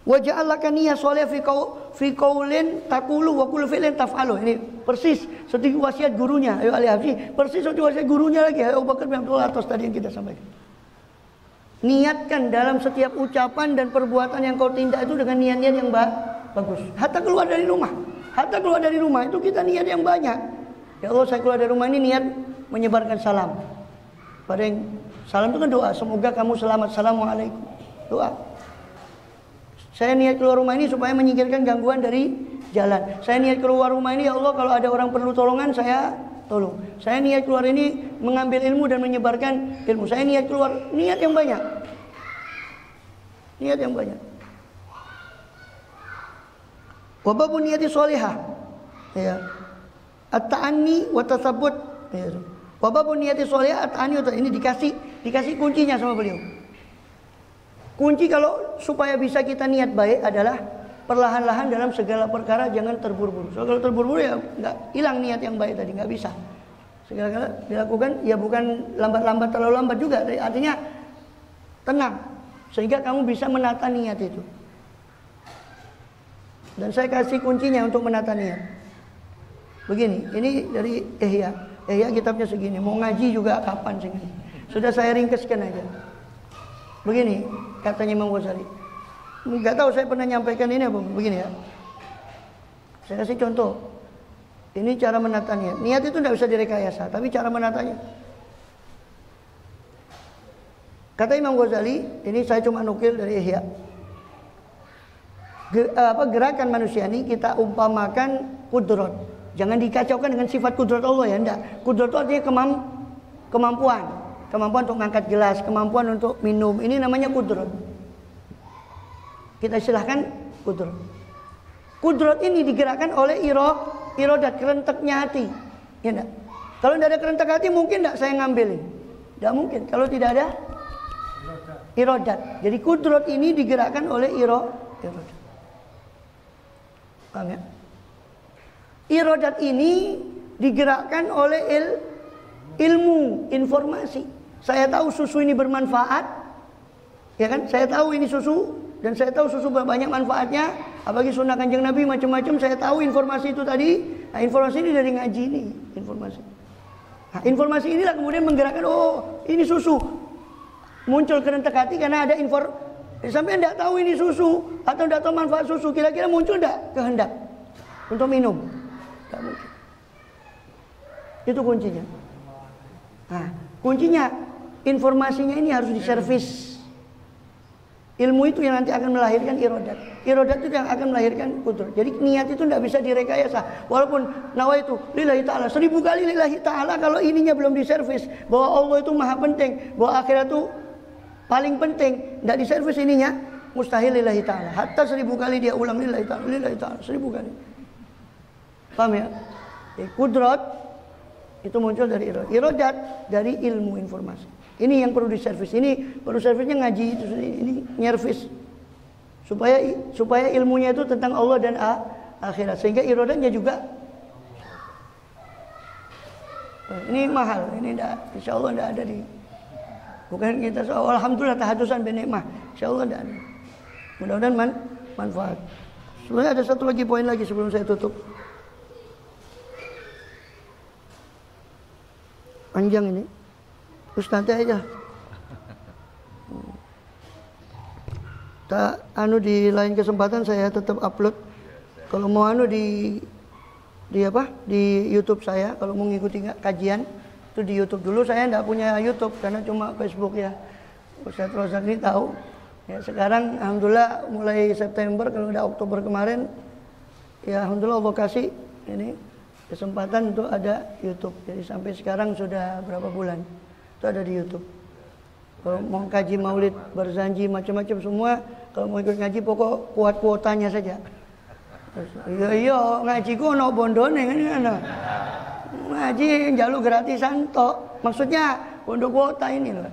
wa ja'alaka niyyah shalih fi qaulin taqulu wa kullu fi'lin taf'alu. Ini persis seperti wasiat gurunya. Ayo Ali Habsyi, persis seperti wasiat gurunya lagi. Ayo Abu Bakar bin Abdullah atas tadi yang kita sampaikan. Niatkan dalam setiap ucapan dan perbuatan yang kau tindak itu dengan niat-niat yang bagus. Hatta keluar dari rumah. Hatta keluar dari rumah itu kita niat yang banyak. Ya Allah, saya keluar dari rumah ini niat menyebarkan salam. Pada yang salam itu kan doa. Semoga kamu selamat. Assalamualaikum. Doa. Saya niat keluar rumah ini supaya menyingkirkan gangguan dari jalan. Saya niat keluar rumah ini, ya Allah, kalau ada orang perlu tolongan, saya tolong. Saya niat keluar ini mengambil ilmu dan menyebarkan ilmu. Saya niat keluar, niat yang banyak. Niat yang banyak. Wababun niyati sholihah. Ya. At-ta'anni wa tasabbut. Ya. Wababun niyati sholihah, at-ta'anni ini dikasih kuncinya sama beliau. Kunci kalau supaya bisa kita niat baik adalah perlahan-lahan dalam segala perkara, jangan terburu-buru. Soalnya kalau terburu-buru ya nggak hilang niat yang baik tadi, nggak bisa. Segala dilakukan ya bukan lambat-lambat, terlalu lambat juga. Artinya tenang sehingga kamu bisa menata niat itu. Dan saya kasih kuncinya untuk menata niat. Begini, ini dari Ihya. Ihya kitabnya segini. Mau ngaji juga kapan segini. Sudah saya ringkeskan aja. Begini katanya Imam Ghazali. Enggak tahu saya pernah nyampaikan ini apa. Begini ya. Saya kasih contoh. Ini cara menata niat. Niat itu tidak bisa direkayasa, tapi cara menatanya. Kata Imam Ghazali, ini saya cuma nukil dari Ihya. Gerakan manusia ini kita umpamakan kudrat. Jangan dikacaukan dengan sifat kudrat Allah ya, enggak. Kudrat itu artinya kemampuan. Kemampuan untuk mengangkat gelas, kemampuan untuk minum, ini namanya kudrat. Kita istilahkan kudrat. Kudrat ini digerakkan oleh irodat, kerenteknya hati. Ya enggak? Kalau tidak ada kerentek hati mungkin enggak saya ngambilin. Tidak mungkin kalau tidak ada irodat. Jadi kudrat ini digerakkan oleh irodat. Paham ya? Irodat ini digerakkan oleh ilmu, informasi. Saya tahu susu ini bermanfaat, ya kan? Saya tahu ini susu dan saya tahu susu banyak manfaatnya. Apalagi sunnah Kanjeng Nabi macam-macam saya tahu informasi itu tadi. Nah, informasi ini dari ngaji ini, informasi. Nah, informasi inilah kemudian menggerakkan, oh ini susu. Muncul kerentek hati karena ada sampai tidak tahu ini susu atau tidak tahu manfaat susu, kira-kira muncul tidak kehendak untuk minum? Tidak mungkin. Itu kuncinya. Nah, kuncinya informasinya ini harus diservis. Ilmu itu yang nanti akan melahirkan irodat. Irodat itu yang akan melahirkan kudrat. Jadi niat itu tidak bisa direkayasa. Walaupun nawaitu lillahi ta'ala 1000 kali lillahi ta'ala, kalau ininya belum diservis bahwa Allah itu maha penting, bahwa akhirat itu paling penting, tidak diservis ininya, mustahil lillahi ta'ala. Hatta 1000 kali dia ulang lillahi ta'ala 1000 kali. Paham ya? Kudrat itu muncul dari irodat. Irodat dari ilmu informasi. Ini yang perlu diservis. Ini perlu servisnya ngaji itu. Ini nyervis supaya ilmunya itu tentang Allah dan akhirat, sehingga irodatnya juga. Ini mahal. Ini insya Allah tidak ada di. Bukan kita alhamdulillah tahadusan binikmah. Insya Allah tidak ada. Mudah-mudahan manfaat. Sebenarnya ada satu lagi poin lagi sebelum saya tutup. Panjang ini. Terus nanti aja. Di lain kesempatan saya tetap upload. Kalau mau di YouTube saya, kalau mau ngikuti kajian itu di YouTube dulu. Saya tidak punya YouTube karena cuma Facebook ya. Ustaz Rozak ini tahu. Ya, sekarang alhamdulillah mulai September, kalau udah Oktober kemarin, ya alhamdulillah Allah kasih ini kesempatan untuk ada YouTube. Jadi sampai sekarang sudah berapa bulan itu ada di YouTube. Kalau mau kaji maulid, berzanji, macam-macam semua, kalau mau ikut ngaji pokok kuat kuotanya saja. Iya ngaji ku ono bondone kan. Ngaji njaluk gratisan tok. Maksudnya bondo kuota ini loh.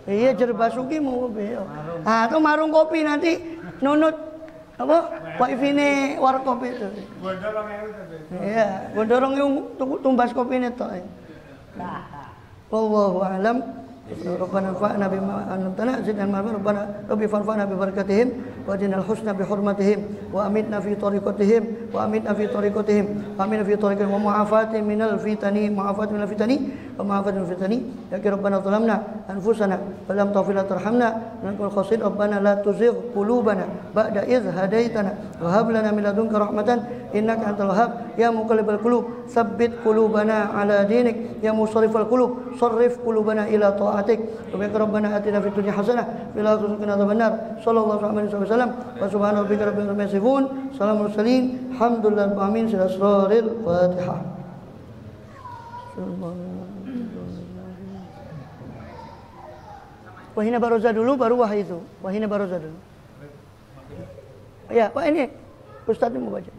Iya Jerbasuki mau beo. Ah itu marung kopi nanti nunut apa? Wifi-ne warkop itu. Bondorong itu. Iya, bondorong yung tumbas kopi ini tok. Wallahu a'lam. Rabbana anfa'na bima 'allamtana zidna ilma rabbana rabbi fanfa'na bi barakatihim wa jinal husna bi hurmatihim wa amitna fi tariqatihim wa amitna fi tariqatihim wa amitna fi tariqatihim wa mu'afatin minal fitani wa mu'afatin minal fitani ya rabbana zalamna anfusana wa lam taghfir lana tarhamna wa qasid rabbana la tuzigh qulubana ba'da idh hadaitana wa hab lana min ladunka rahmatan innaka antal wahhab ya muqallibal qulub tsabbit qulubana ala dinik ya musarrifal qulub sarrif qulubana ila ta'atik wa rabbana atina fid dunya hasanah wa fil akhirati hasanah wa qina sallallahu alaihi wasallam wa subhana rabbika rabbil izzati amma yasifun salamun mursalin alhamdulillahi rabbil alamin sirrul fatihah. Wahina baroza dulu baru wahai itu. Wahina baroza dulu. Ya, Pak ini Ustaz mau baca.